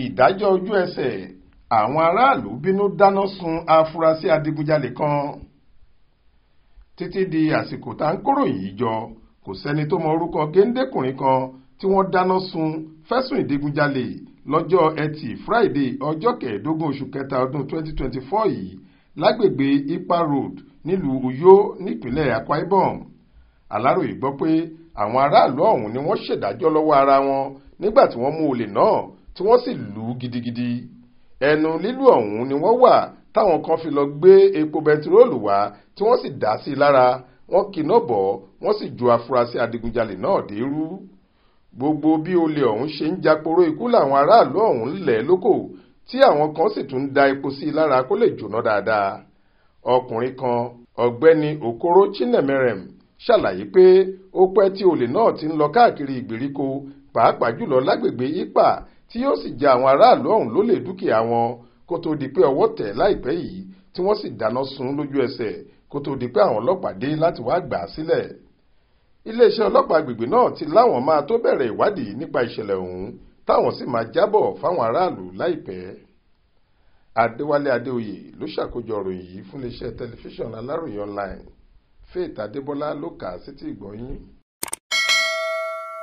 Ìdájọ́ ojú-ẹsẹ̀, àwọn aráàlú bínú dáná sun afurasí adigunjalè kan. Títí di àsìkò tá ń kóròyìn yìí jọ, kò sẹ́ni tó mọ orúkọ géńdékùnrin kan tí wọ́n dáná sun fẹ̀sùn ìdigunjalè lọ́jọ́ Ẹtì Friday ọjọ́ 15 oṣù kẹta ọdún 2024 yìí lágbègbè Ipa Road nílùú Uyo nípínlẹ̀ Akwa Ibom. Aláròyé gbọ́ pé àwọn aráàlú ọ̀hún ni wọ́n ṣèdájọ́ lọ́wọ́ ara wọn nígbà tí wọ́n mú olè náà tí wọ́n sì lù ú gidigidi. Ẹnu lílù ọ̀hún ni wọ́n wà táwọn kan fi lọ gbé epo bẹtiróòlù wá tí wọ́n sì dà sí i lára, wọ́n kíná bọ̀ wọ́n sì ju afurasí adigunjalè náà dèrú. Gbogbo bí olè ọ̀hún ṣe ń japoró ikú làwọn aráàlú ọ̀hún lẹ̀ lóko tí àwọn kan sì tún da epo sí i lára kó lè jóná dáadáa. Ọkùnrin kan, ọ̀gbẹ́ni Okoro Chinemerem, ṣàlàyé pé ó pẹ́ tí olè náà ti ń lọ káàkiri ìgbèríko pàápàá jùlọ lágbègbè Ipa tí yóò sì ja àwọn aráàlú ọ̀hún lólè dúkìá wọn kó tó di pé ọwọ́ tẹ̀ láìpẹ́ yìí tí wọ́n sì dáná sun lójú ẹsẹ̀ kó tó di pé àwọn ọlọ́pàá dé láti wá gbà á sílẹ̀. Iléeṣẹ́ ọlọ́pàá agbègbè náà ti láwọn máa tó bẹ̀rẹ̀ ìwádìí nípa ìṣẹ̀lẹ̀ ọ̀hún táwọn sì máa jábọ̀ fáwọn aráàlú láìpẹ́. Adéwálé Adéoyè ló ṣàkójọ ìròyìn yìí fún iléeṣẹ́ tẹlifíṣàn Aláròyé online. Faith Adébọ́lá ló kà á sétí ìgbọ́ yín.